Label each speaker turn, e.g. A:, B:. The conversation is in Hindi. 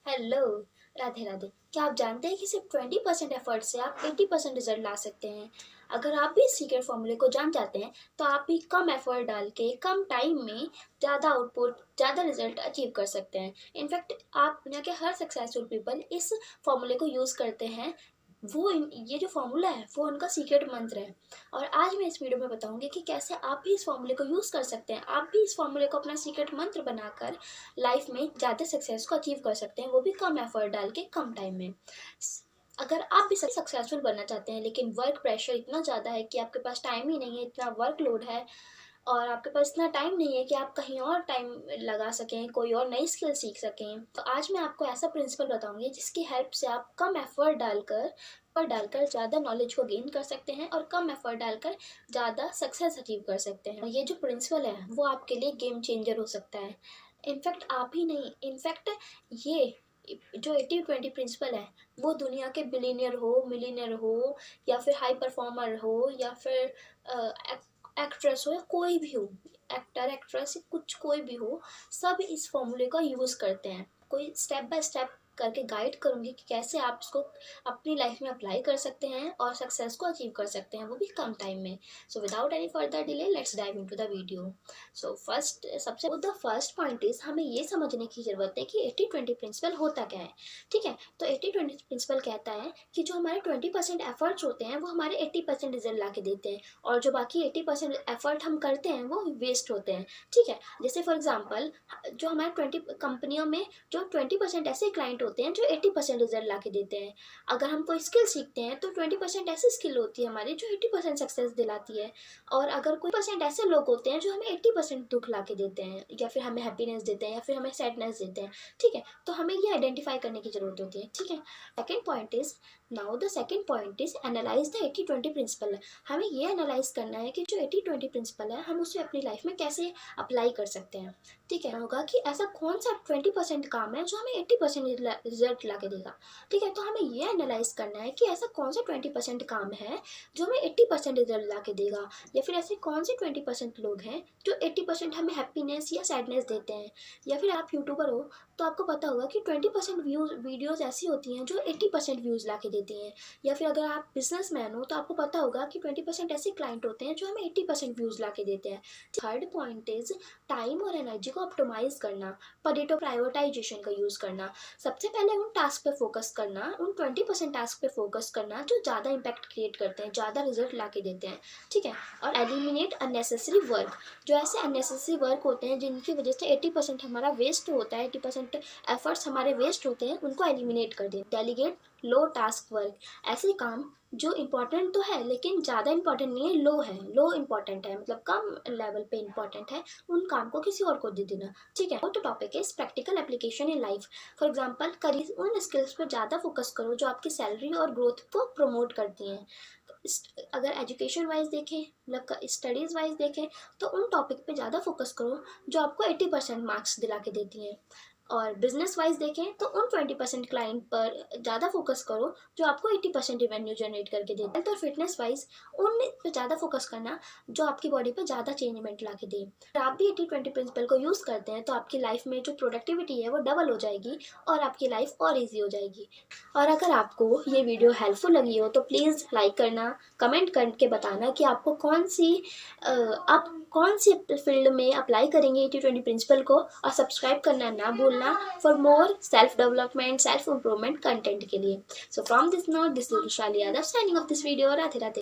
A: हेलो, राधे राधे। क्या आप जानते हैं कि सिर्फ 20% एफर्ट से आप 80% रिजल्ट ला सकते हैं? अगर आप भी इस सीक्रेट फॉर्मूले को जान जाते हैं तो आप भी कम एफर्ट डाल के कम टाइम में ज़्यादा आउटपुट, ज़्यादा रिजल्ट अचीव कर सकते हैं। इनफैक्ट आप दुनिया के हर सक्सेसफुल पीपल इस फॉर्मूले को यूज़ करते हैं। ये जो फॉर्मूला है वो उनका सीक्रेट मंत्र है। और आज मैं इस वीडियो में बताऊंगी कि कैसे आप भी इस फॉर्मूले को यूज़ कर सकते हैं। आप भी इस फॉर्मूले को अपना सीक्रेट मंत्र बनाकर लाइफ में ज़्यादा सक्सेस को अचीव कर सकते हैं, वो भी कम एफर्ट डाल के कम टाइम में। अगर आप भी सक्सेसफुल बनना चाहते हैं लेकिन वर्क प्रेशर इतना ज़्यादा है कि आपके पास टाइम ही नहीं है, इतना वर्कलोड है और आपके पास इतना टाइम नहीं है कि आप कहीं और टाइम लगा सकें, कोई और नई स्किल सीख सकें, तो आज मैं आपको ऐसा प्रिंसिपल बताऊंगी जिसकी हेल्प से आप कम एफर्ट डालकर ज़्यादा नॉलेज को गेन कर सकते हैं और कम एफर्ट डालकर ज़्यादा सक्सेस अचीव कर सकते हैं। ये जो प्रिंसिपल है वो आपके लिए गेम चेंजर हो सकता है। इनफैक्ट आप ही नहीं, इनफैक्ट ये जो 80-20 प्रिंसिपल है वो दुनिया के बिलीनियर हो, मिलीनियर हो या फिर हाई परफॉर्मर हो या फिर एक्ट्रेस हो या कोई भी हो, एक्टर एक्ट्रेस कुछ कोई भी हो, सब इस फॉर्मूले का यूज़ करते हैं। कोई स्टेप बाय स्टेप करके गाइड करूँगी कि कैसे आप इसको अपनी लाइफ में अप्लाई कर सकते हैं और सक्सेस को अचीव कर सकते हैं, वो भी कम टाइम में। So without any further delay let's dive into the video. So the first point is हमें ये समझने की ज़रूरत है कि 80-20 प्रिंसिपल होता क्या है। ठीक है, तो 80-20 प्रिंसिपल कहता है कि जो हमारे 20% एफर्ट्स होते हैं वो हमारे 80% रिजल्ट ला के देते हैं और जो बाकी 80% एफर्ट हम करते हैं वो वेस्ट होते हैं। ठीक है, जैसे फॉर एग्जाम्पल जो हमारे 20 कंपनियों में जो 20% ऐसे क्लाइंट होते हैं जो 80% रिजल्ट ला के देते हैं। अगर हम कोई स्किल सीखते हैं तो 20% ऐसी स्किल होती है हमारी जो 80% सक्सेस दिलाती है। और अगर कोई परसेंट ऐसे लोग होते हैं जो हमें 80% दुख ला के देते हैं या फिर हमें हैप्पीनेस देते हैं या फिर हमें सैडनेस देते हैं। ठीक है, तो हमें ये आइडेंटिफाई करने की जरूरत होती है। ठीक है, the second point is analyse the 80-20 principle. हमें ये एनालाइज करना है कि जो 80-20 प्रिंसिपल है हम उसे अपनी लाइफ में कैसे अप्लाई कर सकते हैं। ठीक है, होगा कि ऐसा कौन सा 20% काम है जो हमें 80% रिजल्ट ला के देगा। ठीक है, तो हमें ये एनालाइज करना है कि ऐसा कौन सा 20% काम है जो हमें 80% रिजल्ट ला के देगा, या फिर ऐसे कौन से 20% लोग हैं जो 80% हमें हैप्पीनेस या सैडनेस देते हैं। या फिर आप यूट्यूबर हो तो आपको पता होगा कि 20% वीडियोज़ ऐसी होती हैं जो 80% व्यूज़ ला के देती हैं। या फिर अगर आप बिजनेसमैन हो तो आपको पता होगा कि 20% ऐसे क्लाइंट होते हैं जो हमें 80% व्यूज़ ला के देते हैं। थर्ड पॉइंट इज टाइम और एनर्जी को ऑप्टिमाइज करना, परेटो प्रायोरिटाइजेशन का यूज़ करना। सबसे पहले उन टास्क पे फोकस करना, उन 20% टास्क पे फोकस करना जो ज़्यादा इम्पैक्ट क्रिएट करते हैं, ज़्यादा रिजल्ट ला के देते हैं। ठीक है, और एलिमिनेट अननेसेसरी वर्क। जो ऐसे अननेसेसरी वर्क होते हैं जिनकी वजह से 80% हमारा वेस्ट होता है, 80% एफर्ट्स हमारे वेस्ट होते हैं, उनको एलिमिनेट कर दें। डेलीगेट लो टास्क वर्क। ऐसे काम जो इम्पोर्टेंट तो है लेकिन ज़्यादा इम्पोर्टेंट नहीं है, लो इम्पोर्टेंट है, मतलब कम लेवल पे इम्पोर्टेंट है, उन काम को किसी और को दे देना। ठीक है, तो टॉपिक है practical application in life. For example करिए उन स्किल्स पर ज़्यादा फोकस करो जो आपकी सैलरी और ग्रोथ को प्रमोट करती हैं। अगर एजुकेशन वाइज देखें, मतलब स्टडीज़ वाइज देखें, तो उन टॉपिक पे ज़्यादा फोकस करो जो आपको 80% मार्क्स दिला के देती हैं। और बिजनेस वाइज देखें तो उन 20% क्लाइंट पर ज़्यादा फोकस करो जो आपको 80% रिवेन्यू जनरेट करके देते हैं। हेल्थ और फिटनेस वाइज उन पे ज़्यादा फोकस करना जो आपकी बॉडी पे ज़्यादा चेंजमेंट ला के दे। अगर आप भी 80-20 प्रिंसिपल को यूज़ करते हैं तो आपकी लाइफ में जो प्रोडक्टिविटी है वो डबल हो जाएगी और आपकी लाइफ और ईजी हो जाएगी। और अगर आपको ये वीडियो हेल्पफुल लगी हो तो प्लीज़ लाइक करना, कमेंट करके बताना कि आपको आप कौन सी फील्ड में अप्लाई करेंगे 80-20 प्रिंसिपल को, और सब्सक्राइब करना ना भूलना for more self development, self improvement content के लिए। So from this note, this is Vishali Yadav signing off this video. Radhe Radhe.